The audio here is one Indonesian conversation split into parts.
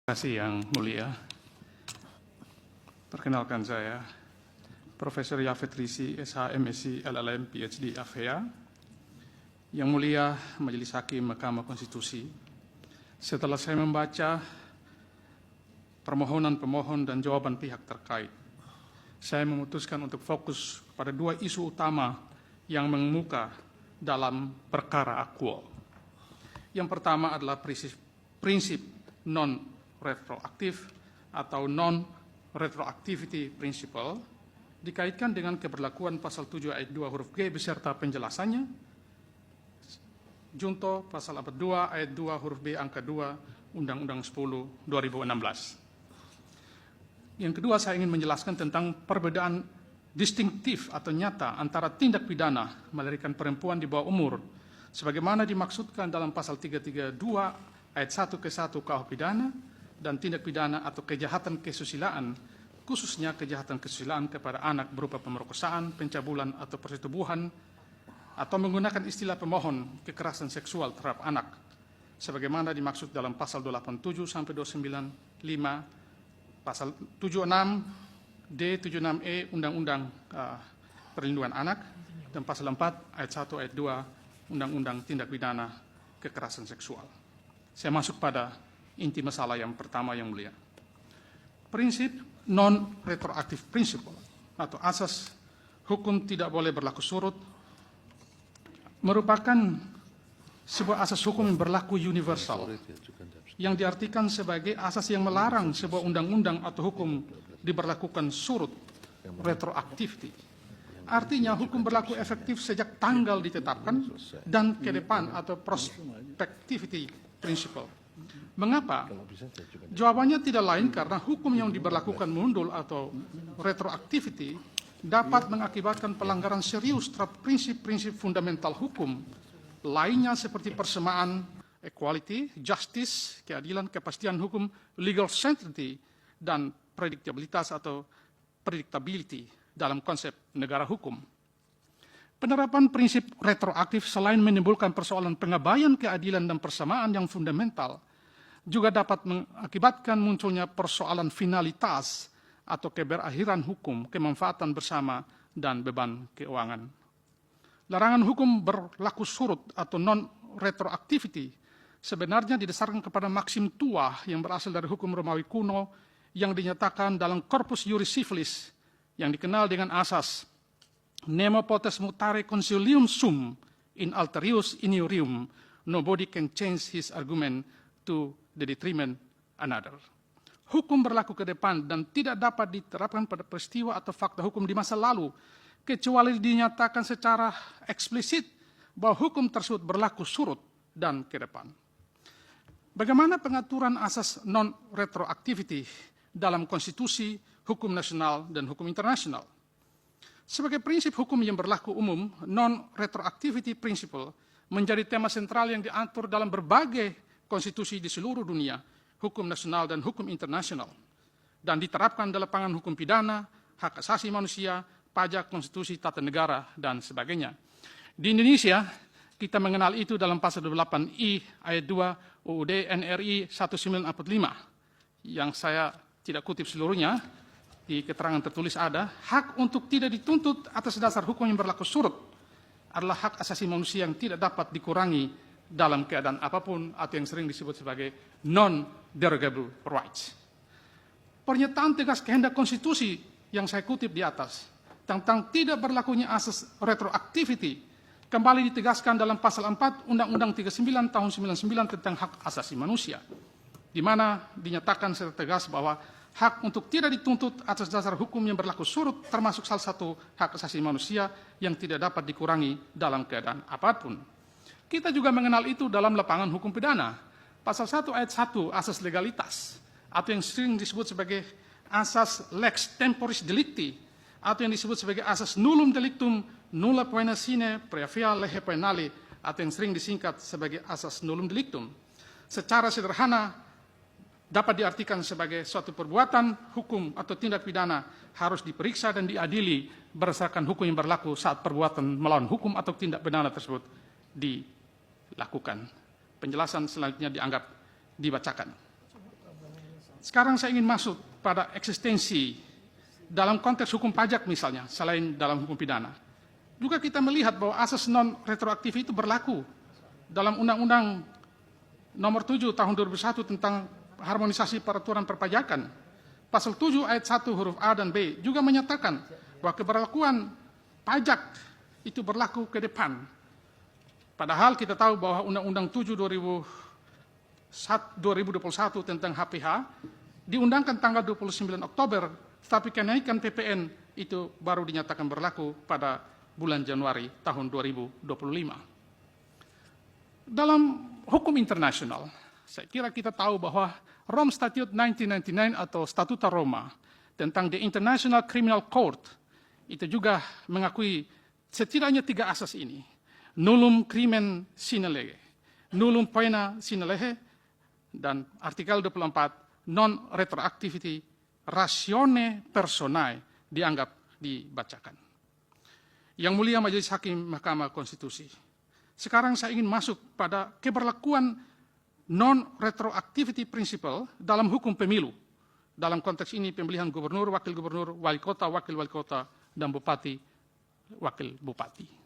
Terima kasih Yang Mulia. Perkenalkan saya, Profesor Yafet Rizzi, SH, MSc, LLM, PhD, AFEA. Yang Mulia Majelis Hakim Mahkamah Konstitusi, setelah saya membaca permohonan pemohon dan jawaban pihak terkait, saya memutuskan untuk fokus pada dua isu utama yang mengemuka dalam perkara akuo. Yang pertama adalah prinsip non-retroaktif atau non-retroactivity principle dikaitkan dengan keberlakuan pasal 7 ayat 2 huruf G beserta penjelasannya, junto pasal 2 ayat 2 huruf B angka 2 Undang-Undang 10 2016. Yang kedua, saya ingin menjelaskan tentang perbedaan distinktif atau nyata antara tindak pidana melarikan perempuan di bawah umur sebagaimana dimaksudkan dalam pasal 332 ayat 1 ke 1 KUH pidana dan tindak pidana atau kejahatan kesusilaan, khususnya kejahatan kesusilaan kepada anak berupa pemerkosaan, pencabulan atau persetubuhan, atau menggunakan istilah pemohon kekerasan seksual terhadap anak sebagaimana dimaksud dalam pasal 287 sampai 295, pasal 76 D 76E Undang-Undang Perlindungan Anak, dan pasal 4 ayat 1 ayat 2 Undang-Undang Tindak Pidana Kekerasan Seksual. Saya masuk pada inti masalah yang pertama, Yang Mulia. Prinsip non-retroactive principle atau asas hukum tidak boleh berlaku surut merupakan sebuah asas hukum yang berlaku universal yang diartikan sebagai asas yang melarang sebuah undang-undang atau hukum diberlakukan surut retroactivity. Artinya hukum berlaku efektif sejak tanggal ditetapkan dan ke depan atau prospectivity principle. Mengapa? Jawabannya tidak lain karena hukum yang diberlakukan mundur atau retroactivity dapat mengakibatkan pelanggaran serius terhadap prinsip-prinsip fundamental hukum lainnya seperti persamaan, equality, justice, keadilan, kepastian hukum, legal certainty, dan predictabilitas atau predictability dalam konsep negara hukum. Penerapan prinsip retroaktif selain menimbulkan persoalan pengabaian keadilan dan persamaan yang fundamental, juga dapat mengakibatkan munculnya persoalan finalitas atau keberakhiran hukum, kemanfaatan bersama, dan beban keuangan. Larangan hukum berlaku surut atau non-retroactivity sebenarnya didasarkan kepada maksim tua yang berasal dari hukum Romawi kuno yang dinyatakan dalam Corpus Juris Civilis yang dikenal dengan asas Nemo potes mutare consilium sum in alterius iniurium, nobody can change his argument to the detriment another. Hukum berlaku ke depan dan tidak dapat diterapkan pada peristiwa atau fakta hukum di masa lalu, kecuali dinyatakan secara eksplisit bahwa hukum tersebut berlaku surut dan ke depan. Bagaimana pengaturan asas non-retroactivity dalam konstitusi, hukum nasional, dan hukum internasional? Sebagai prinsip hukum yang berlaku umum, non-retroactivity principle menjadi tema sentral yang diatur dalam berbagai konstitusi di seluruh dunia, hukum nasional dan hukum internasional, dan diterapkan dalam pangan hukum pidana, hak asasi manusia, pajak, konstitusi, tata negara, dan sebagainya. Di Indonesia, kita mengenal itu dalam pasal 28I ayat 2 UUD NRI 1945, yang saya tidak kutip seluruhnya, di keterangan tertulis ada, hak untuk tidak dituntut atas dasar hukum yang berlaku surut adalah hak asasi manusia yang tidak dapat dikurangi dalam keadaan apapun atau yang sering disebut sebagai non-derogable rights. Pernyataan tegas kehendak konstitusi yang saya kutip di atas tentang tidak berlakunya asas retroactivity kembali ditegaskan dalam pasal 4 Undang-Undang 39 tahun 99 tentang hak asasi manusia, di mana dinyatakan secara tegas bahwa hak untuk tidak dituntut atas dasar hukum yang berlaku surut termasuk salah satu hak asasi manusia yang tidak dapat dikurangi dalam keadaan apapun. Kita juga mengenal itu dalam lapangan hukum pidana. Pasal 1 ayat 1 asas legalitas atau yang sering disebut sebagai asas lex temporis delicti atau yang disebut sebagai asas nullum delictum nulla poena sine praevia lege penale atau yang sering disingkat sebagai asas nullum delictum. Secara sederhana dapat diartikan sebagai suatu perbuatan hukum atau tindak pidana harus diperiksa dan diadili berdasarkan hukum yang berlaku saat perbuatan melawan hukum atau tindak pidana tersebut dilakukan. Penjelasan selanjutnya dianggap dibacakan. Sekarang saya ingin masuk pada eksistensi dalam konteks hukum pajak misalnya, selain dalam hukum pidana. Juga kita melihat bahwa asas non-retroaktif itu berlaku dalam Undang-Undang Nomor 7 Tahun 2001 tentang harmonisasi peraturan perpajakan. Pasal 7 ayat 1 huruf A dan B juga menyatakan bahwa keberlakuan pajak itu berlaku ke depan. Padahal kita tahu bahwa Undang-Undang 7 2021 tentang HPH diundangkan tanggal 29 Oktober, tetapi kenaikan PPN itu baru dinyatakan berlaku pada bulan Januari tahun 2025. Dalam hukum internasional, saya kira kita tahu bahwa Rome Statute 1999 atau Statuta Roma tentang The International Criminal Court itu juga mengakui setidaknya 3 asas ini. Nullum crimen sine lege, nullum poena sine lege, dan artikel 24 non retroactivity ratione personae dianggap dibacakan. Yang mulia Majelis Hakim Mahkamah Konstitusi, sekarang saya ingin masuk pada keberlakuan non-retroactivity principle dalam hukum pemilu. Dalam konteks ini pemilihan gubernur, wakil gubernur, wali kota, wakil wali kota, dan bupati, wakil bupati.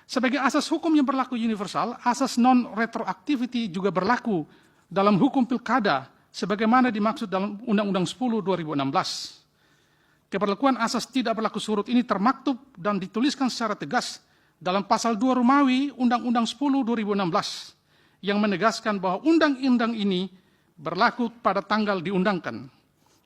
Sebagai asas hukum yang berlaku universal, asas non-retroactivity juga berlaku dalam hukum pilkada sebagaimana dimaksud dalam Undang-Undang 10 2016. Keberlakuan asas tidak berlaku surut ini termaktub dan dituliskan secara tegas dalam pasal 2 Romawi Undang-Undang 10 2016 yang menegaskan bahwa undang-undang ini berlaku pada tanggal diundangkan,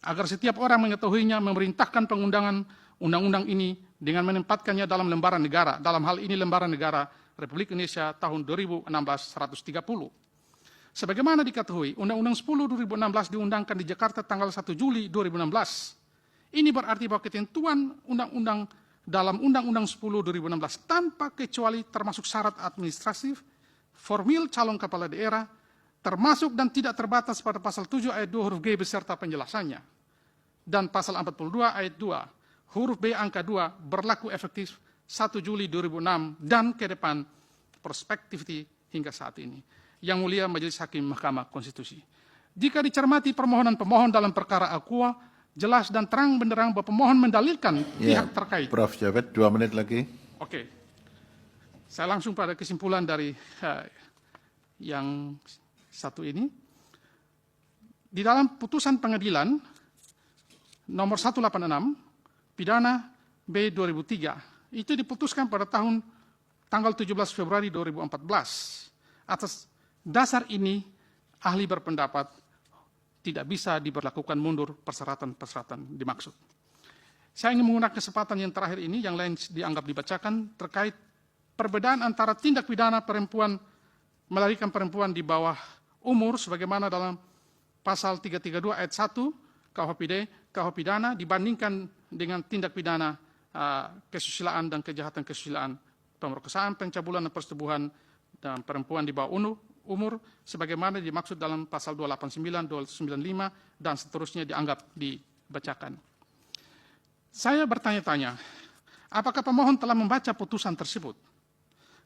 agar setiap orang mengetahuinya memerintahkan pengundangan undang-undang ini dengan menempatkannya dalam lembaran negara, dalam hal ini lembaran negara Republik Indonesia tahun 2016-130. Sebagaimana diketahui, Undang-Undang 10 2016 diundangkan di Jakarta tanggal 1 Juli 2016. Ini berarti bahwa ketentuan undang-undang dalam Undang-Undang 10 2016 tanpa kecuali termasuk syarat administratif, formil calon kepala daerah, termasuk dan tidak terbatas pada pasal 7 ayat 2 huruf G beserta penjelasannya. Dan pasal 42 ayat 2 huruf B angka 2 berlaku efektif 1 Juli 2006 dan ke depan prospektivity hingga saat ini. Yang mulia Majelis Hakim Mahkamah Konstitusi, jika dicermati permohonan pemohon dalam perkara Aqua, jelas dan terang benderang bahwa pemohon mendalilkan pihak terkait. Prof. Javed, 2 menit lagi. Oke. Saya langsung pada kesimpulan dari yang satu ini. Di dalam putusan pengadilan nomor 186 pidana B 2003 itu diputuskan pada tanggal 17 Februari 2014. Atas dasar ini ahli berpendapat tidak bisa diberlakukan mundur persyaratan-persyaratan dimaksud. Saya ingin menggunakan kesempatan yang terakhir ini, yang lain dianggap dibacakan, terkait perbedaan antara tindak pidana perempuan melarikan perempuan di bawah umur sebagaimana dalam pasal 332 ayat 1 KUH pidana dibandingkan dengan tindak pidana kesusilaan dan kejahatan kesusilaan, pemerkosaan, pencabulan dan persetubuhan dan perempuan di bawah umur sebagaimana dimaksud dalam pasal 289, 295 dan seterusnya dianggap dibacakan. Saya bertanya-tanya, apakah pemohon telah membaca putusan tersebut?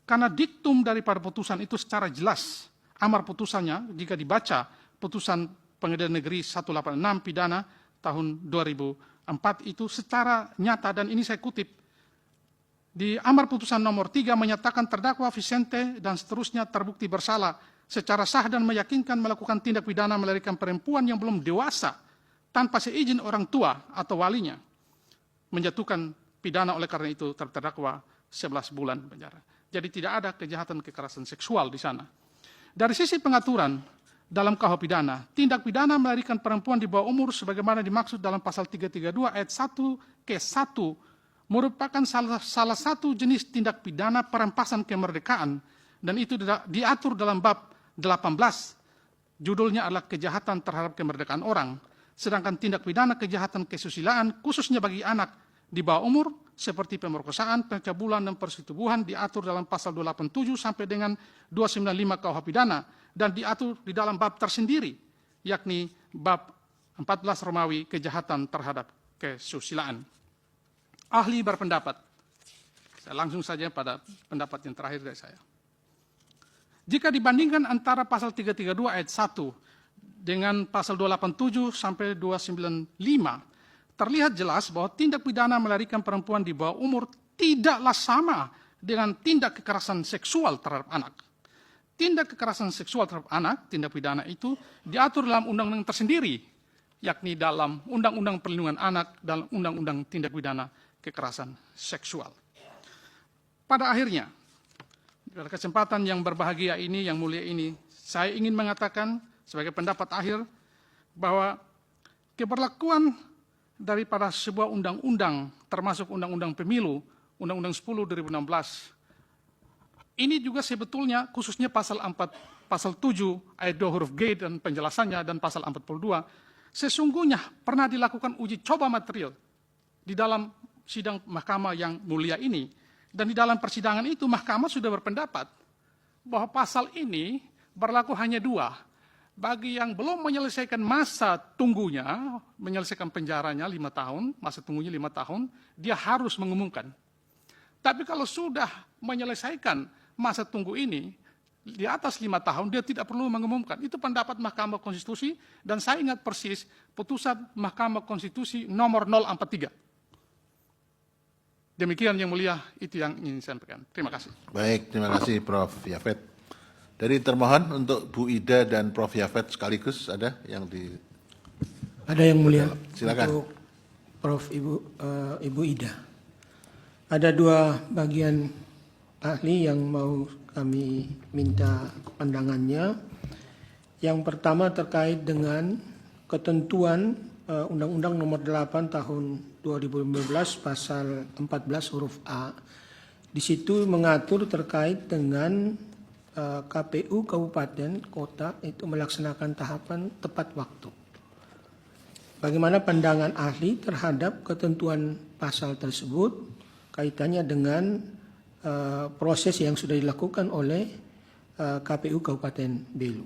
Karena diktum daripada putusan itu secara jelas, amar putusannya jika dibaca putusan Pengadilan Negeri 186 pidana tahun 2004 itu secara nyata, dan ini saya kutip, di amar putusan nomor 3 menyatakan terdakwa Vicente dan seterusnya terbukti bersalah secara sah dan meyakinkan melakukan tindak pidana melarikan perempuan yang belum dewasa tanpa seizin orang tua atau walinya, menjatuhkan pidana oleh karena itu terdakwa 11 bulan penjara. Jadi tidak ada kejahatan kekerasan seksual di sana. Dari sisi pengaturan dalam KUH pidana, tindak pidana melarikan perempuan di bawah umur sebagaimana dimaksud dalam pasal 332 ayat 1 ke 1 merupakan salah satu jenis tindak pidana perampasan kemerdekaan, dan itu diatur dalam bab 18. Judulnya adalah kejahatan terhadap kemerdekaan orang. Sedangkan tindak pidana kejahatan kesusilaan khususnya bagi anak di bawah umur seperti pemerkosaan, pencabulan dan persetubuhan diatur dalam pasal 287 sampai dengan 295 KUH pidana dan diatur di dalam bab tersendiri, yakni bab 14 Romawi kejahatan terhadap kesusilaan. Ahli berpendapat, saya langsung saja pada pendapat yang terakhir dari saya. Jika dibandingkan antara pasal 332 ayat 1 dengan pasal 287 sampai 295 terlihat jelas bahwa tindak pidana melarikan perempuan di bawah umur tidaklah sama dengan tindak kekerasan seksual terhadap anak. Tindak kekerasan seksual terhadap anak, tindak pidana itu diatur dalam undang-undang tersendiri, yakni dalam Undang-Undang Perlindungan Anak dan Undang-Undang Tindak Pidana Kekerasan Seksual. Pada akhirnya, pada kesempatan yang berbahagia ini, yang mulia ini, saya ingin mengatakan sebagai pendapat akhir bahwa keberlakuan daripada sebuah undang-undang, termasuk Undang-Undang Pemilu, Undang-Undang 10 2016, ini juga sebetulnya khususnya pasal 7 ayat 2 huruf G dan penjelasannya dan pasal 42, sesungguhnya pernah dilakukan uji coba material di dalam sidang mahkamah yang mulia ini. Dan di dalam persidangan itu mahkamah sudah berpendapat bahwa pasal ini berlaku hanya 2. Bagi yang belum menyelesaikan masa tunggunya, menyelesaikan penjaranya 5 tahun, masa tunggunya 5 tahun, dia harus mengumumkan. Tapi kalau sudah menyelesaikan masa tunggu ini, di atas 5 tahun, dia tidak perlu mengumumkan. Itu pendapat Mahkamah Konstitusi, dan saya ingat persis putusan Mahkamah Konstitusi nomor 043. Demikian yang mulia, itu yang ingin saya sampaikan. Terima kasih. Baik, terima kasih Prof. Yafet. Dari termohon untuk Bu Ida dan Prof. Yafet sekaligus ada yang di... Ada yang mulia. Silakan. Untuk Prof. Ibu Ida. Ada 2 bagian ahli yang mau kami minta pandangannya. Yang pertama terkait dengan ketentuan Undang-Undang Nomor 8 Tahun 2015 Pasal 14 huruf A. Di situ mengatur terkait dengan KPU Kabupaten Kota itu melaksanakan tahapan tepat waktu. Bagaimana pandangan ahli terhadap ketentuan pasal tersebut kaitannya dengan proses yang sudah dilakukan oleh KPU Kabupaten Belu.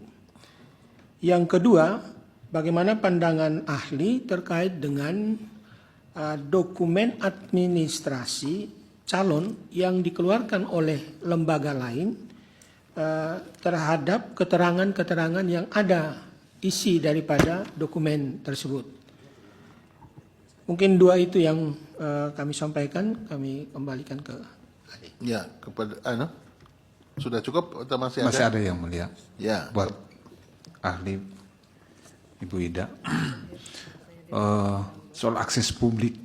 Yang kedua, bagaimana pandangan ahli terkait dengan dokumen administrasi calon yang dikeluarkan oleh lembaga lain terhadap keterangan-keterangan yang ada isi daripada dokumen tersebut. Mungkin 2 itu yang kami sampaikan, kami kembalikan ke ahli. Ya, kepada sudah cukup atau masih ada? Masih ada yang mulia. Ya. Buat ahli Ibu Ida. Soal akses publik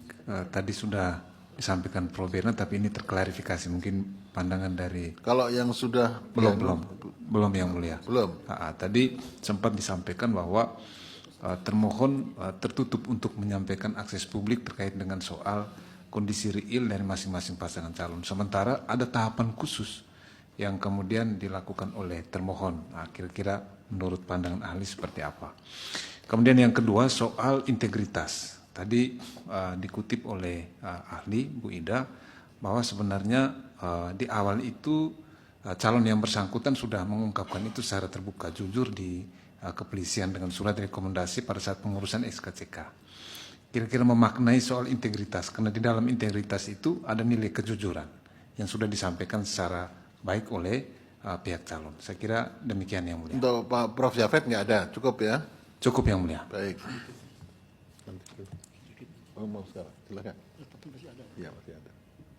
tadi sudah disampaikan Prof. Berna, tapi ini terklarifikasi mungkin pandangan dari... Kalau yang sudah... Belum yang mulia. Belum. Tadi sempat disampaikan bahwa termohon tertutup untuk menyampaikan akses publik terkait dengan soal kondisi real dari masing-masing pasangan calon. Sementara ada tahapan khusus yang kemudian dilakukan oleh termohon. Kira-kira menurut pandangan ahli seperti apa? Kemudian yang kedua soal integritas. Tadi dikutip oleh ahli Bu Ida bahwa sebenarnya di awal itu calon yang bersangkutan sudah mengungkapkan itu secara terbuka, jujur di kepolisian dengan surat rekomendasi pada saat pengurusan SKCK. Kira-kira memaknai soal integritas, karena di dalam integritas itu ada nilai kejujuran yang sudah disampaikan secara baik oleh pihak calon. Saya kira demikian yang mulia. Untuk Pak Prof. Yafet nggak ada, cukup ya? Cukup yang mulia. Baik. Mau sekarang, silakan. Ya, masih ada.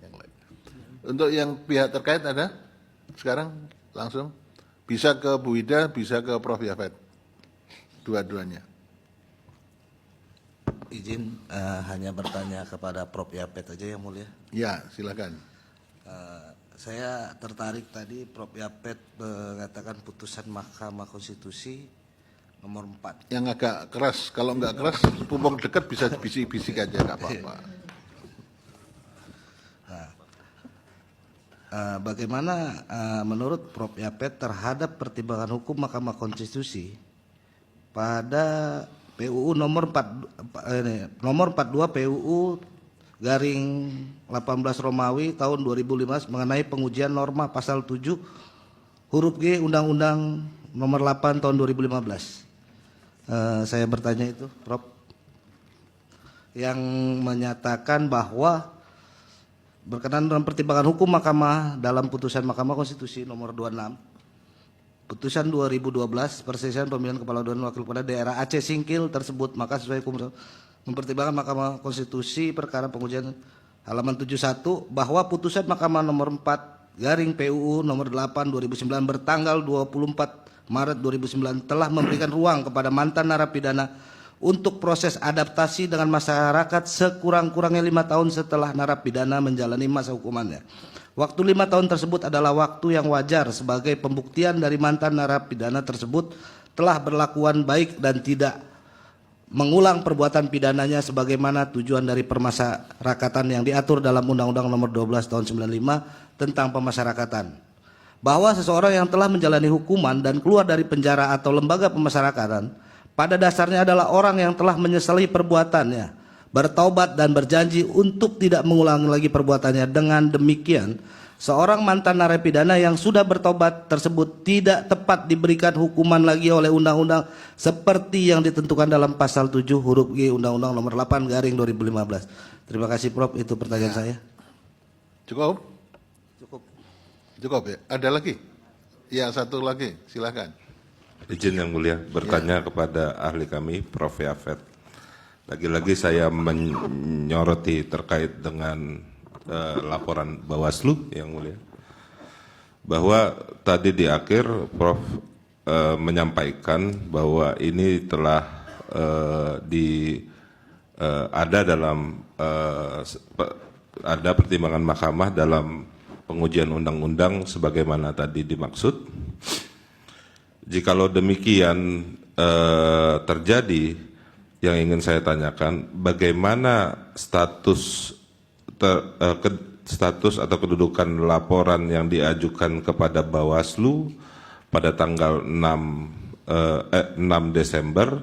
Yang lain. Untuk yang pihak terkait ada? Sekarang langsung bisa ke Bu Ida, bisa ke Prof. Yafet. Dua-duanya. Izin hanya bertanya kepada Prof. Yafet aja yang mulia. Ya, silakan. Saya tertarik tadi Prof. Yafet mengatakan putusan Mahkamah Konstitusi nomor 4. Yang agak keras, kalau nggak keras, pupuk dekat bisa bisik-bisik aja, nggak apa-apa. Bagaimana menurut Prof. Yafet terhadap pertimbangan hukum Mahkamah Konstitusi pada PUU nomor 42 PUU garing 18 Romawi tahun 2015 mengenai pengujian norma pasal 7 huruf G Undang-Undang nomor 8 tahun 2015. Saya bertanya itu, Prof. Yang menyatakan bahwa berkenaan dengan pertimbangan hukum Mahkamah dalam putusan Mahkamah Konstitusi nomor 26 Putusan 2012 perselisihan pemilihan kepala dan wakil kepala daerah Aceh Singkil tersebut, maka sesuai hukum mempertimbangkan Mahkamah Konstitusi perkara pengujian halaman 71 bahwa putusan Mahkamah nomor 4 garing PUU nomor 8 2009 bertanggal 24 Maret 2009 telah memberikan ruang kepada mantan narapidana untuk proses adaptasi dengan masyarakat sekurang-kurangnya 5 tahun setelah narapidana menjalani masa hukumannya. Waktu 5 tahun tersebut adalah waktu yang wajar sebagai pembuktian dari mantan narapidana tersebut telah berlakuan baik dan tidak mengulang perbuatan pidananya sebagaimana tujuan dari permasyarakatan yang diatur dalam Undang-Undang Nomor 12 Tahun 95 tentang pemasyarakatan. Bahwa seseorang yang telah menjalani hukuman dan keluar dari penjara atau lembaga pemasyarakatan pada dasarnya adalah orang yang telah menyesali perbuatannya, bertaubat dan berjanji untuk tidak mengulangi lagi perbuatannya. Dengan demikian, seorang mantan narapidana yang sudah bertobat tersebut tidak tepat diberikan hukuman lagi oleh undang-undang seperti yang ditentukan dalam pasal 7 huruf G Undang-Undang Nomor 8 garing 2015. Terima kasih Prof, itu pertanyaan saya. Cukup? Cukup. Cukup ya? Ada lagi? Ya, satu lagi, silakan. Izin yang mulia bertanya kepada ahli kami, Prof. Yafet. Lagi-lagi saya menyoroti terkait dengan laporan Bawaslu yang mulia, bahwa tadi di akhir Prof. Menyampaikan bahwa ini telah ada dalam ada pertimbangan mahkamah dalam pengujian undang-undang sebagaimana tadi dimaksud. Jikalau demikian terjadi, yang ingin saya tanyakan, bagaimana status atau kedudukan laporan yang diajukan kepada Bawaslu pada tanggal 6 Desember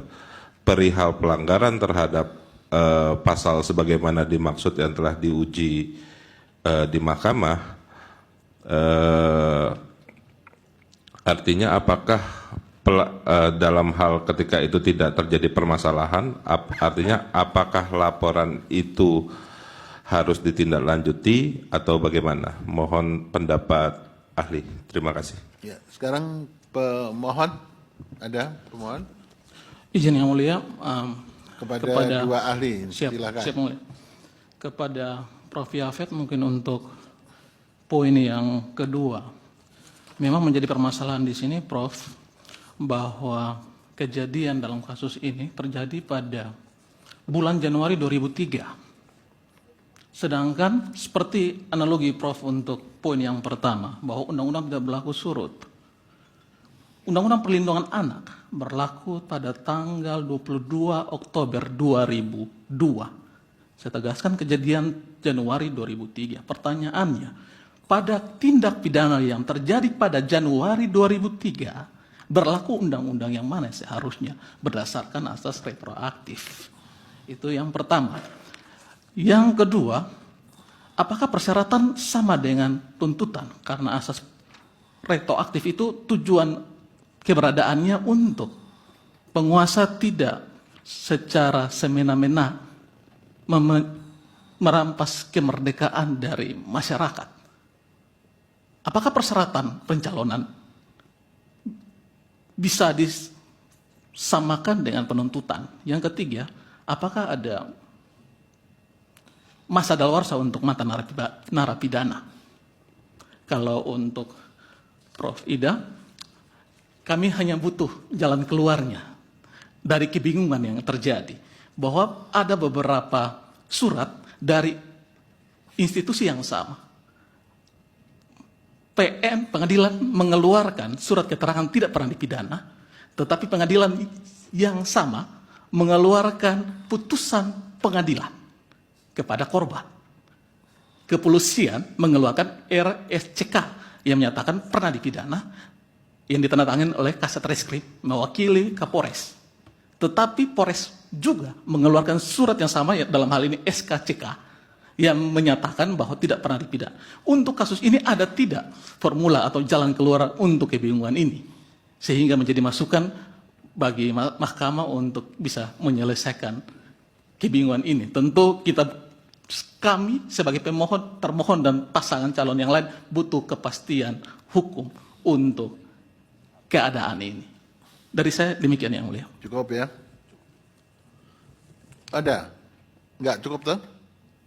perihal pelanggaran terhadap pasal sebagaimana dimaksud yang telah diuji di mahkamah. Artinya apakah dalam hal ketika itu tidak terjadi permasalahan, artinya apakah laporan itu harus ditindaklanjuti atau bagaimana? Mohon pendapat ahli. Terima kasih. Ya, sekarang pemohon, ada pemohon? Izin yang mulia, Kepada dua ahli, silakan. Siap mulia. Kepada Prof. Yafet mungkin untuk poin yang kedua, memang menjadi permasalahan di sini, Prof, bahwa kejadian dalam kasus ini terjadi pada bulan Januari 2003. Sedangkan seperti analogi Prof untuk poin yang pertama, bahwa undang-undang tidak berlaku surut. Undang-undang Perlindungan Anak berlaku pada tanggal 22 Oktober 2002. Saya tegaskan kejadian Januari 2003. Pertanyaannya, pada tindak pidana yang terjadi pada Januari 2003, berlaku undang-undang yang mana seharusnya berdasarkan asas retroaktif. Itu yang pertama. Yang kedua, apakah persyaratan sama dengan tuntutan? Karena asas retroaktif itu tujuan keberadaannya untuk penguasa tidak secara semena-mena merampas kemerdekaan dari masyarakat. Apakah persyaratan pencalonan bisa disamakan dengan penuntutan? Yang ketiga, apakah ada masa daluarsa untuk mantan narapidana? Kalau untuk Prof. Ida, kami hanya butuh jalan keluarnya dari kebingungan yang terjadi. Bahwa ada beberapa surat dari institusi yang sama. PN, pengadilan mengeluarkan surat keterangan tidak pernah dipidana, tetapi pengadilan yang sama mengeluarkan putusan pengadilan kepada korban. Kepolisian mengeluarkan RSCK yang menyatakan pernah dipidana, yang ditandatangani oleh Kasat Reskrim mewakili Kapolres. Tetapi Polres juga mengeluarkan surat yang sama, dalam hal ini SKCK, yang menyatakan bahwa tidak pernah dipidana. Untuk kasus ini ada tidak formula atau jalan keluar untuk kebingungan ini, sehingga menjadi masukan bagi mahkamah untuk bisa menyelesaikan kebingungan ini. Tentu kami sebagai pemohon, termohon dan pasangan calon yang lain butuh kepastian hukum untuk keadaan ini. Dari saya demikian Yang Mulia. Cukup ya? Ada? Enggak cukup tuh?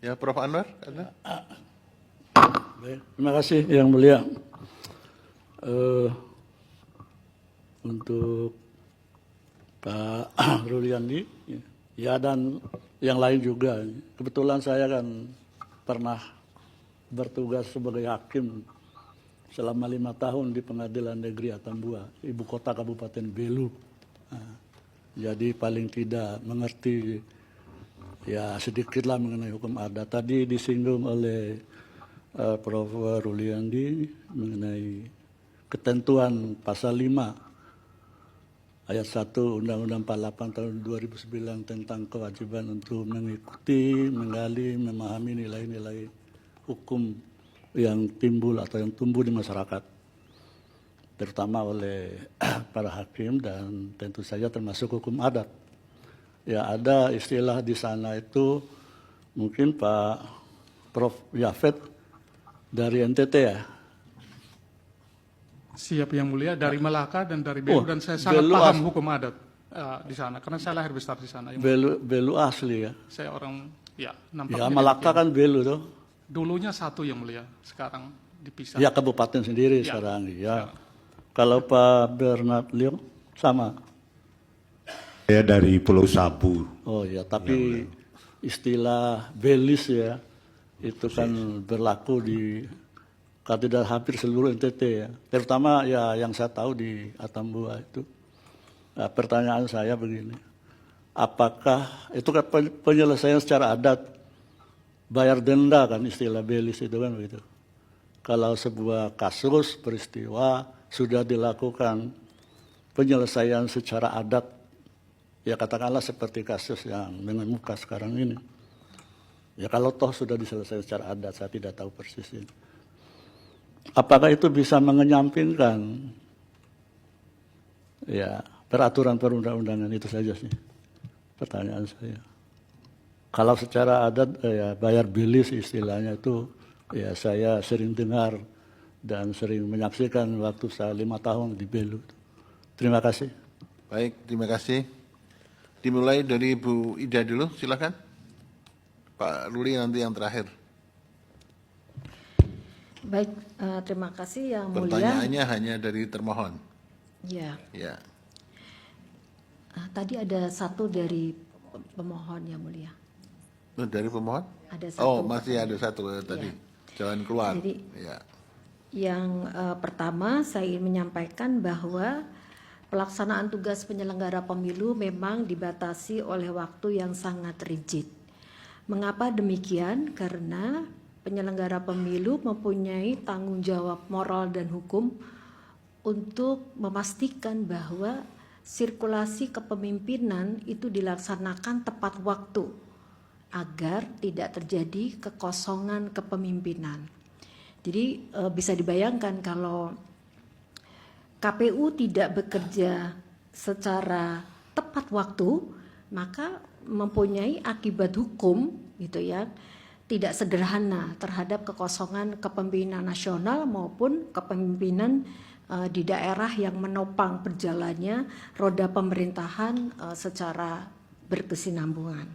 Ya, Prof. Anwar? Ada? Baik, terima kasih Yang Mulia. Untuk Pak Ruliandi, ya dan yang lain juga. Kebetulan saya kan pernah bertugas sebagai hakim selama 5 tahun di Pengadilan Negeri Atambua, ibu kota Kabupaten Belu. Nah, jadi paling tidak mengerti ya sedikitlah mengenai hukum adat. Tadi disinggung oleh Prof. Ruliandi mengenai ketentuan pasal 5 ayat 1 Undang-Undang 48 tahun 2009 tentang kewajiban untuk mengikuti, menggali, memahami nilai-nilai hukum yang timbul atau yang tumbuh di masyarakat, terutama oleh para hakim dan tentu saja termasuk hukum adat. Ya, ada istilah di sana itu mungkin Pak Prof. Yafet dari NTT ya. Siap Yang Mulia, dari Melaka dan dari Belu, Oh, dan saya sangat Belu paham hukum adat di sana karena saya lahir besar di sana. Yang Mulia. Belu asli ya. Saya orang Ya nampaknya Malaka demikian. kan Belu tuh. Dulunya satu Yang Mulia, sekarang dipisah. Ya kabupaten sendiri Ya, sekarang ya. Kalau Pak Bernard Leong sama. Saya dari Pulau Sabu. Oh ya, tapi istilah belis ya itu kan berlaku di katedral hampir seluruh NTT ya. Terutama ya yang saya tahu di Atambua itu. Nah, pertanyaan saya begini. Apakah itu kan penyelesaian secara adat, bayar denda kan istilah belis itu kan begitu. Kalau sebuah kasus peristiwa sudah dilakukan penyelesaian secara adat, ya katakanlah seperti kasus yang mengemuka sekarang ini. Ya kalau toh sudah diselesaikan secara adat, saya tidak tahu persis ini. Apakah itu bisa mengenyampingkan ya peraturan perundang-undangan itu saja sih pertanyaan saya. Kalau secara adat ya bayar bilis istilahnya itu ya saya sering dengar dan sering menyaksikan waktu saya 5 tahun di Belu. Terima kasih. Baik, terima kasih. Dimulai dari Bu Ida dulu, silakan. Pak Ruli nanti yang terakhir. Baik, terima kasih Yang Mulia. Pertanyaannya hanya dari termohon. Ya, Ya. tadi ada satu dari pemohon Yang Mulia. Dari pemohon? Ada satu. Oh, masih ada satu tadi. Jalan keluar. Jadi, ya. Yang pertama saya ingin menyampaikan bahwa pelaksanaan tugas penyelenggara pemilu memang dibatasi oleh waktu yang sangat rigid. Mengapa demikian? Karena penyelenggara pemilu mempunyai tanggung jawab moral dan hukum untuk memastikan bahwa sirkulasi kepemimpinan itu dilaksanakan tepat waktu agar tidak terjadi kekosongan kepemimpinan. Jadi bisa dibayangkan kalau KPU tidak bekerja secara tepat waktu, maka mempunyai akibat hukum gitu ya, tidak sederhana terhadap kekosongan kepemimpinan nasional maupun kepemimpinan di daerah yang menopang berjalannya roda pemerintahan secara berkesinambungan.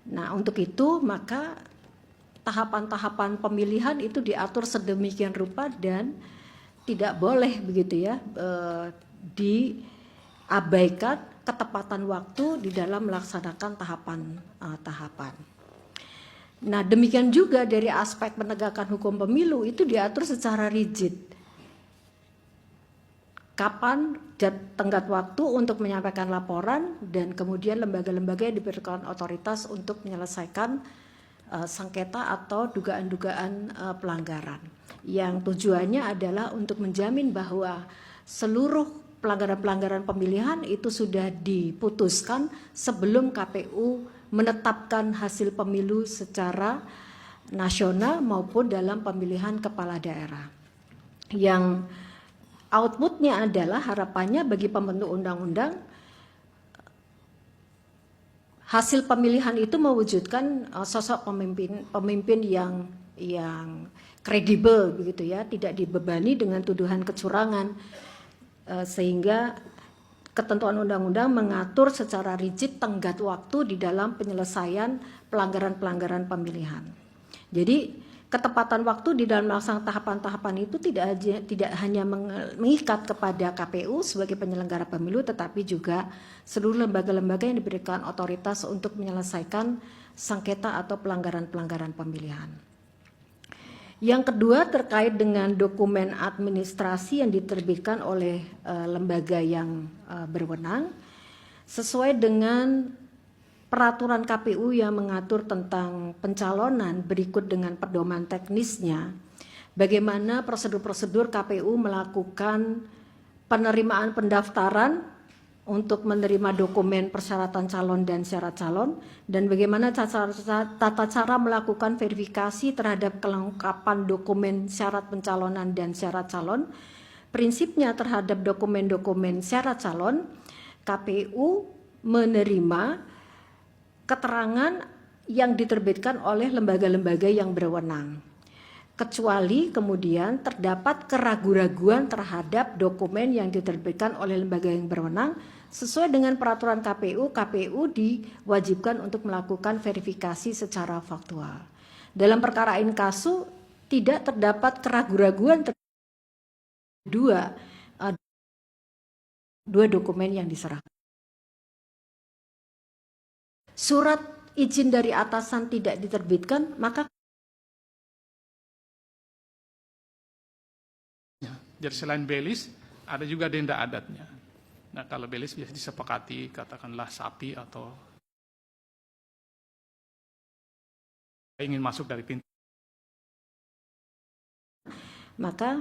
Nah, untuk itu maka tahapan-tahapan pemilihan itu diatur sedemikian rupa dan tidak boleh begitu ya diabaikan ketepatan waktu di dalam melaksanakan tahapan-tahapan. Nah, demikian juga dari aspek penegakan hukum pemilu itu diatur secara rigid. Kapan tenggat waktu untuk menyampaikan laporan dan kemudian lembaga-lembaga yang diberikan otoritas untuk menyelesaikan sengketa atau dugaan-dugaan pelanggaran. Yang tujuannya adalah untuk menjamin bahwa seluruh pelanggaran-pelanggaran pemilihan itu sudah diputuskan sebelum KPU menetapkan hasil pemilu secara nasional maupun dalam pemilihan kepala daerah. Yang outputnya adalah harapannya bagi pembentuk undang-undang hasil pemilihan itu mewujudkan sosok pemimpin yang kredibel begitu ya, tidak dibebani dengan tuduhan kecurangan sehingga ketentuan undang-undang mengatur secara rigid tenggat waktu di dalam penyelesaian pelanggaran-pelanggaran pemilihan. Jadi ketepatan waktu di dalam melaksanakan tahapan-tahapan itu tidak hanya mengikat kepada KPU sebagai penyelenggara pemilu, tetapi juga seluruh lembaga-lembaga yang diberikan otoritas untuk menyelesaikan sengketa atau pelanggaran-pelanggaran pemilihan. Yang kedua terkait dengan dokumen administrasi yang diterbitkan oleh lembaga yang berwenang, sesuai dengan peraturan KPU yang mengatur tentang pencalonan berikut dengan pedoman teknisnya, bagaimana prosedur-prosedur KPU melakukan penerimaan pendaftaran untuk menerima dokumen persyaratan calon dan syarat calon, dan bagaimana tata cara melakukan verifikasi terhadap kelengkapan dokumen syarat pencalonan dan syarat calon. Prinsipnya terhadap dokumen-dokumen syarat calon, KPU menerima keterangan yang diterbitkan oleh lembaga-lembaga yang berwenang, kecuali kemudian terdapat keraguan-raguan terhadap dokumen yang diterbitkan oleh lembaga yang berwenang. Sesuai dengan peraturan KPU, KPU diwajibkan untuk melakukan verifikasi secara faktual. Dalam perkara inkasu tidak terdapat keraguan-raguan dua dokumen yang diserahkan. Surat izin dari atasan tidak diterbitkan, maka jadi selain belis ada juga denda adatnya. Nah, kalau belis biasa disepakati, katakanlah sapi atau ingin masuk dari pintu, maka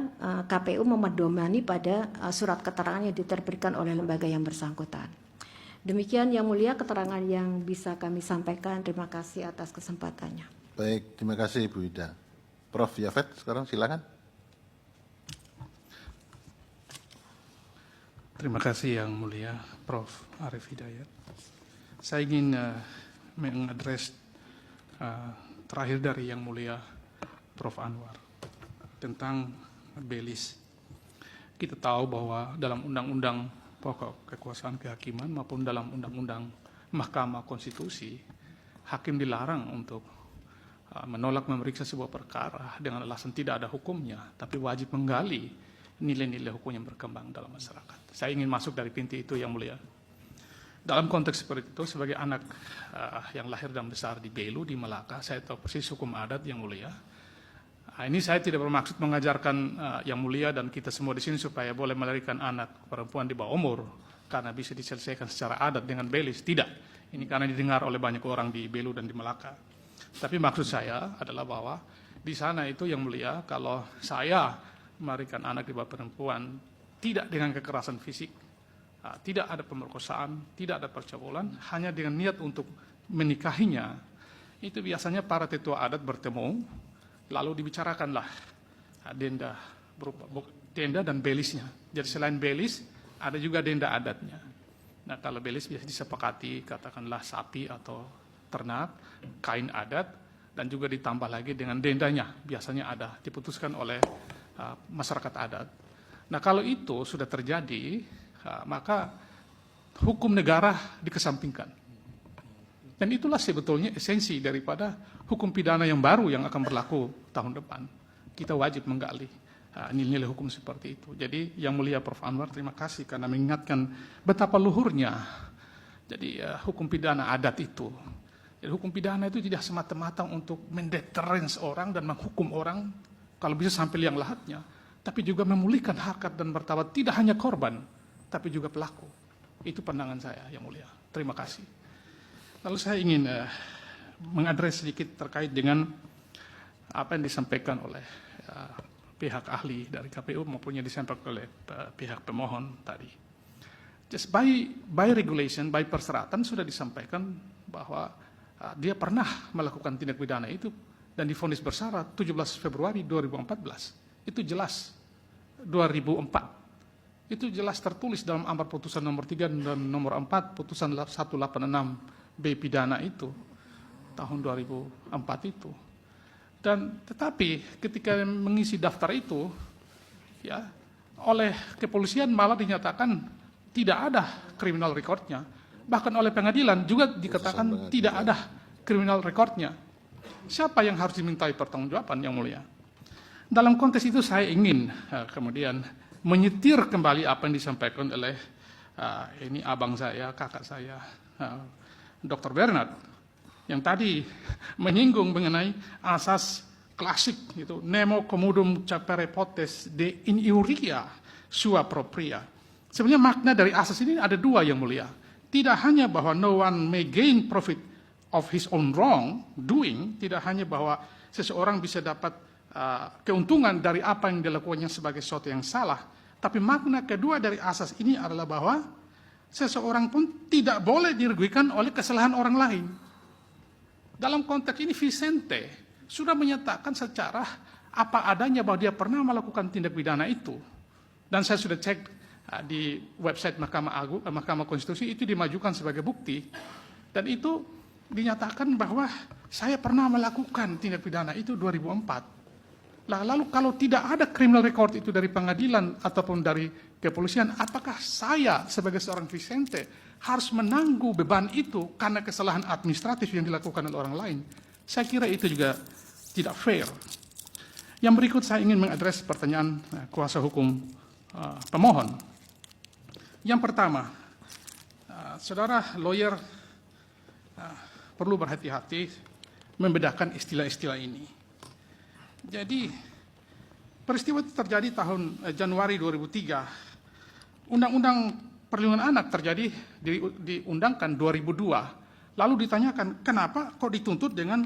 KPU memedomani pada surat keterangan yang diterbitkan oleh lembaga yang bersangkutan. Demikian Yang Mulia keterangan yang bisa kami sampaikan. Terima kasih atas kesempatannya. Baik, terima kasih Bu Ida. Prof. Yafet, sekarang silakan. terima kasih Yang Mulia Prof. Arief Hidayat. Saya ingin mengadres terakhir dari Yang Mulia Prof. Anwar tentang belis. Kita tahu bahwa dalam Undang-Undang Pokok Kekuasaan Kehakiman maupun dalam Undang-Undang Mahkamah Konstitusi, hakim dilarang untuk menolak memeriksa sebuah perkara dengan alasan tidak ada hukumnya, tapi wajib menggali nilai-nilai hukum yang berkembang dalam masyarakat. Saya ingin masuk dari pintu itu, Yang Mulia. Dalam konteks seperti itu, sebagai anak yang lahir dan besar di Belu, di Melaka, saya tahu persis hukum adat, Yang Mulia. Ini saya tidak bermaksud mengajarkan Yang Mulia dan kita semua di sini supaya boleh melahirkan anak perempuan di bawah umur karena bisa diselesaikan secara adat dengan belis. Tidak. Ini karena didengar oleh banyak orang di Belu dan di Melaka. Tapi maksud saya adalah bahwa di sana itu, Yang Mulia, kalau saya melahirkan anak di bawah perempuan tidak dengan kekerasan fisik, tidak ada pemerkosaan, tidak ada percabulan, hanya dengan niat untuk menikahinya, itu biasanya para tetua adat bertemu, lalu dibicarakanlah denda berupa denda dan belisnya. Jadi selain belis, ada juga denda adatnya. Nah, kalau belis biasa disepakati, katakanlah sapi atau ternak, kain adat, dan juga ditambah lagi dengan dendanya. Biasanya ada diputuskan oleh masyarakat adat. Nah, kalau itu sudah terjadi, maka hukum negara dikesampingkan. Dan itulah sebetulnya esensi daripada hukum pidana yang baru yang akan berlaku tahun depan. Kita wajib menggali nilai-nilai hukum seperti itu. Jadi Yang Mulia Prof. Anwar, terima kasih karena mengingatkan betapa luhurnya jadi hukum pidana adat itu. Jadi hukum pidana itu tidak semata-mata untuk mendeterrence orang dan menghukum orang kalau bisa sampai liang lahatnya, tapi juga memulihkan harkat dan martabat tidak hanya korban, tapi juga pelaku. Itu pandangan saya, Yang Mulia. Terima kasih. Lalu saya ingin mengadres sedikit terkait dengan apa yang disampaikan oleh pihak ahli dari KPU maupun yang disampaikan oleh pihak pemohon tadi. Just by regulation, by persyaratan sudah disampaikan bahwa dia pernah melakukan tindak pidana itu dan divonis bersyarat 17 Februari 2014. Itu jelas 2004. Itu jelas tertulis dalam amar putusan nomor 3 dan nomor 4 putusan 186 B pidana itu tahun 2004 itu. Dan tetapi ketika mengisi daftar itu, ya oleh kepolisian malah dinyatakan tidak ada criminal recordnya. Bahkan oleh pengadilan juga dikatakan tidak ada criminal recordnya. Siapa yang harus dimintai pertanggungjawaban, Yang Mulia? Dalam konteks itu saya ingin kemudian menyetir kembali apa yang disampaikan oleh ini abang saya, kakak saya, Dr. Bernard, yang tadi menyinggung mengenai asas klasik itu nemo commodum capere potes de iniuria sua propria. Sebenarnya makna dari asas ini ada dua, Yang Mulia. Tidak hanya bahwa no one may gain profit of his own wrong doing, tidak hanya bahwa seseorang bisa dapat keuntungan dari apa yang dilakukannya sebagai sesuatu yang salah, tapi makna kedua dari asas ini adalah bahwa seseorang pun tidak boleh dirugikan oleh kesalahan orang lain. Dalam konteks ini Vicente sudah menyatakan secara apa adanya bahwa dia pernah melakukan tindak pidana itu. Dan saya sudah cek di website Mahkamah Konstitusi, itu dimajukan sebagai bukti. Dan itu dinyatakan bahwa saya pernah melakukan tindak pidana itu 2004. Lalu kalau tidak ada criminal record itu dari pengadilan ataupun dari kepolisian, apakah saya sebagai seorang Vicente harus menanggung beban itu karena kesalahan administratif yang dilakukan oleh orang lain? Saya kira itu juga tidak fair. Yang berikut saya ingin mengadres pertanyaan kuasa hukum pemohon. Yang pertama, saudara lawyer perlu berhati-hati membedakan istilah-istilah ini. Jadi peristiwa itu terjadi tahun Januari 2003. Undang-Undang Perlindungan Anak terjadi diundangkan 2002. Lalu ditanyakan kenapa kok dituntut dengan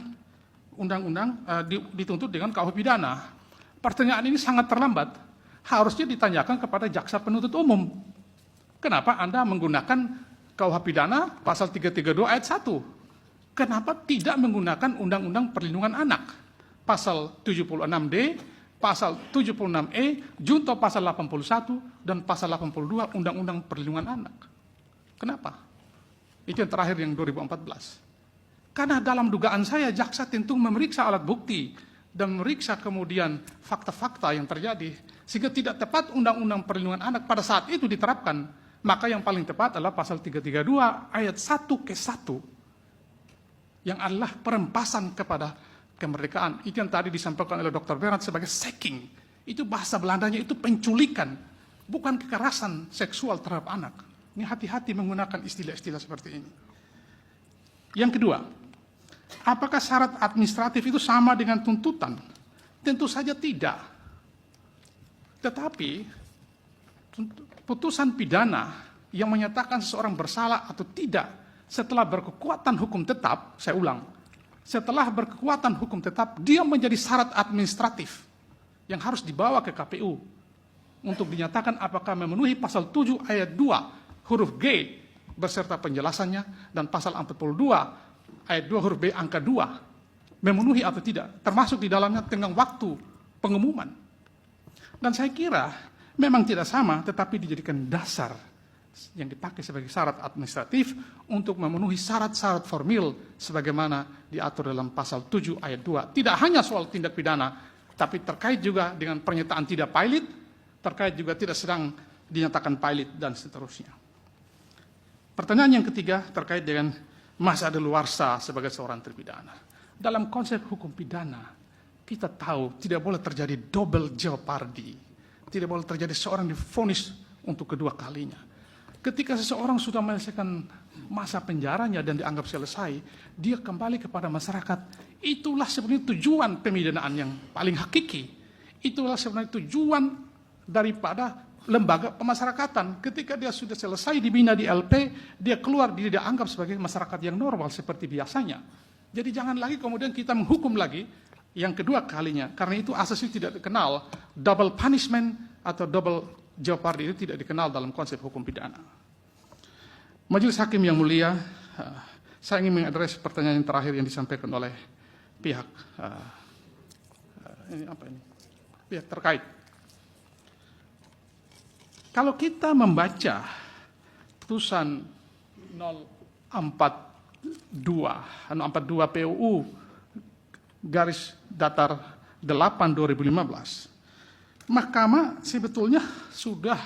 dituntut dengan KUH pidana. Pertanyaan ini sangat terlambat. Harusnya ditanyakan kepada jaksa penuntut umum. Kenapa Anda menggunakan KUH pidana pasal 332 ayat 1? Kenapa tidak menggunakan Undang-Undang Perlindungan Anak? Pasal 76D, pasal 76E, junto pasal 81, dan pasal 82 Undang-Undang Perlindungan Anak. Kenapa? Itu yang terakhir yang 2014. Karena dalam dugaan saya, jaksa tentu memeriksa alat bukti dan memeriksa kemudian fakta-fakta yang terjadi, sehingga tidak tepat Undang-Undang Perlindungan Anak pada saat itu diterapkan. Maka yang paling tepat adalah pasal 332 ayat 1 yang adalah perempasan kepada kemerdekaan. Itu yang tadi disampaikan oleh Dr. Bernard sebagai sacking. Itu bahasa Belandanya itu penculikan, bukan kekerasan seksual terhadap anak. Ini hati-hati menggunakan istilah-istilah seperti ini. Yang kedua, apakah syarat administratif itu sama dengan tuntutan? Tentu saja tidak. Tetapi putusan pidana yang menyatakan seseorang bersalah atau tidak setelah berkekuatan hukum tetap, saya ulang, setelah berkekuatan hukum tetap, dia menjadi syarat administratif yang harus dibawa ke KPU untuk dinyatakan apakah memenuhi pasal 7 ayat 2 huruf G beserta penjelasannya dan pasal 42 ayat 2 huruf B angka 2 memenuhi atau tidak, termasuk di dalamnya tenggang waktu pengumuman. Dan saya kira memang tidak sama, tetapi dijadikan dasar yang dipakai sebagai syarat administratif untuk memenuhi syarat-syarat formil sebagaimana diatur dalam pasal 7 ayat 2. Tidak hanya soal tindak pidana, tapi terkait juga dengan pernyataan tidak pilot, terkait juga tidak sedang dinyatakan pilot, dan seterusnya. Pertanyaan yang ketiga terkait dengan masa daluarsa sebagai seorang terpidana. Dalam konsep hukum pidana, kita tahu tidak boleh terjadi double jeopardy. Tidak boleh terjadi seorang divonis untuk kedua kalinya. Ketika seseorang sudah menyelesaikan masa penjaranya dan dianggap selesai, dia kembali kepada masyarakat. Itulah sebenarnya tujuan pemidanaan yang paling hakiki. Itulah sebenarnya tujuan daripada lembaga pemasyarakatan. Ketika dia sudah selesai dibina di LP, dia keluar, dia dianggap sebagai masyarakat yang normal seperti biasanya. Jadi jangan lagi kemudian kita menghukum lagi yang kedua kalinya. Karena itu asasnya tidak dikenal. Double punishment atau double jeopardy itu tidak dikenal dalam konsep hukum pidana. Majelis Hakim yang mulia, saya ingin mengadres pertanyaan yang terakhir yang disampaikan oleh pihak pihak terkait. Kalau kita membaca putusan 042 PUU garis datar 8 2015, Mahkamah sebetulnya sudah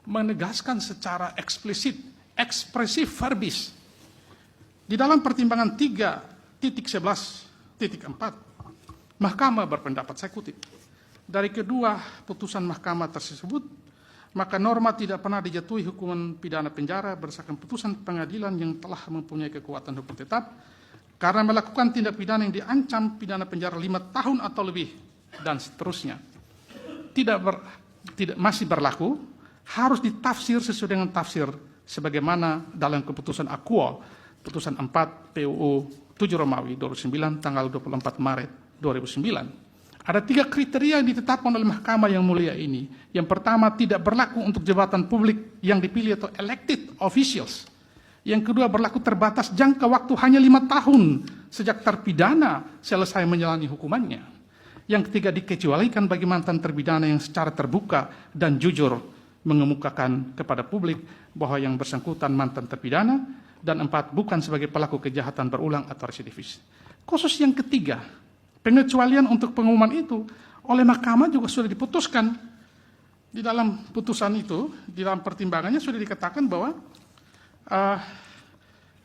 menegaskan secara eksplisit, ekspresif verbis di dalam pertimbangan 3.11.4, Mahkamah berpendapat, saya kutip, dari kedua putusan Mahkamah tersebut, maka norma tidak pernah dijatuhi hukuman pidana penjara berdasarkan putusan pengadilan yang telah mempunyai kekuatan hukum tetap karena melakukan tindak pidana yang diancam pidana penjara 5 tahun atau lebih, dan seterusnya. Masih berlaku, harus ditafsir sesuai dengan tafsir sebagaimana dalam keputusan Aquo, putusan 4 PUU 7 Romawi 2009 tanggal 24 Maret 2009. Ada 3 kriteria yang ditetapkan oleh Mahkamah yang mulia ini. Yang pertama, tidak berlaku untuk jabatan publik yang dipilih atau elected officials. Yang kedua, berlaku terbatas jangka waktu hanya 5 tahun sejak terpidana selesai menjalani hukumannya. Yang ketiga, dikecualikan bagi mantan terpidana yang secara terbuka dan jujur mengemukakan kepada publik bahwa yang bersangkutan mantan terpidana, dan 4, bukan sebagai pelaku kejahatan berulang atau residivis. Khusus yang ketiga, pengecualian untuk pengumuman itu oleh Mahkamah juga sudah diputuskan. Di dalam putusan itu, di dalam pertimbangannya sudah dikatakan bahwa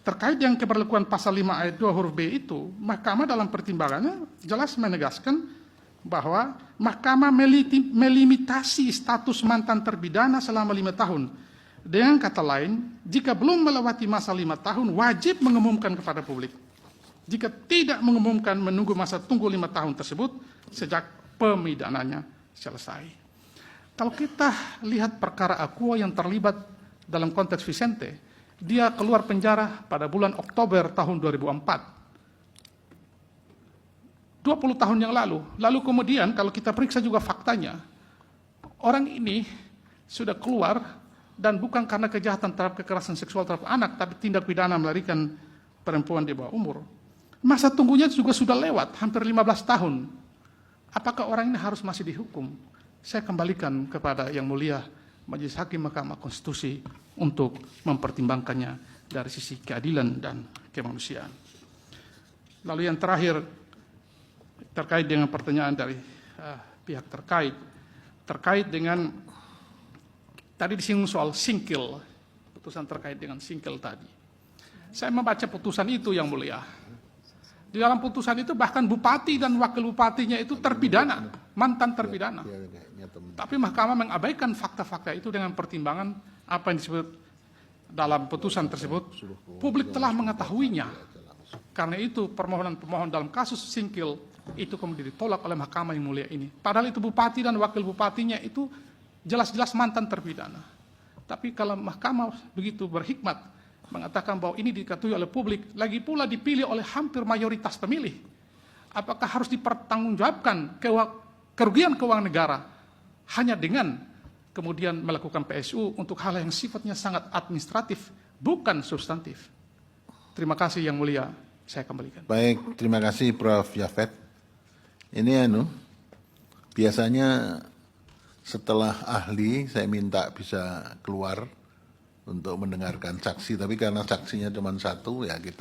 terkait yang keberlakuan pasal 5 ayat 2 huruf B itu, Mahkamah dalam pertimbangannya jelas menegaskan bahwa Mahkamah melimitasi status mantan terpidana selama 5 tahun. Dengan kata lain, jika belum melewati masa 5 tahun, wajib mengumumkan kepada publik. Jika tidak mengumumkan, menunggu masa tunggu 5 tahun tersebut sejak pemidananya selesai. Kalau kita lihat perkara Aquo yang terlibat dalam konteks Vicente, dia keluar penjara pada bulan Oktober tahun 2004. 20 tahun yang lalu. Lalu kemudian kalau kita periksa juga faktanya, orang ini sudah keluar dan bukan karena kejahatan terhadap kekerasan seksual terhadap anak, tapi tindak pidana melarikan perempuan di bawah umur. Masa tunggunya juga sudah lewat, hampir 15 tahun. Apakah orang ini harus masih dihukum? Saya kembalikan kepada Yang Mulia Majelis Hakim Mahkamah Konstitusi untuk mempertimbangkannya dari sisi keadilan dan kemanusiaan. Lalu yang terakhir, terkait dengan pertanyaan dari pihak terkait dengan tadi disinggung soal singkil, putusan terkait dengan singkil tadi. Saya membaca putusan itu Yang Mulia. Di dalam putusan itu bahkan bupati dan wakil bupatinya itu terpidana, mantan terpidana. Tapi Mahkamah mengabaikan fakta-fakta itu dengan pertimbangan apa yang disebut dalam putusan tersebut, publik telah mengetahuinya. Karena itu permohonan dalam kasus singkil itu kemudian ditolak oleh Mahkamah yang mulia ini. Padahal itu bupati dan wakil bupatinya itu jelas-jelas mantan terpidana. Tapi kalau Mahkamah begitu berhikmat mengatakan bahwa ini diketahui oleh publik, lagi pula dipilih oleh hampir mayoritas pemilih, apakah harus dipertanggungjawabkan kerugian keuangan negara hanya dengan kemudian melakukan PSU untuk hal yang sifatnya sangat administratif, bukan substantif. Terima kasih Yang Mulia, saya kembalikan. Baik, terima kasih Prof. Yafet. Ini biasanya setelah ahli saya minta bisa keluar untuk mendengarkan saksi, tapi karena saksinya cuma 1 ya kita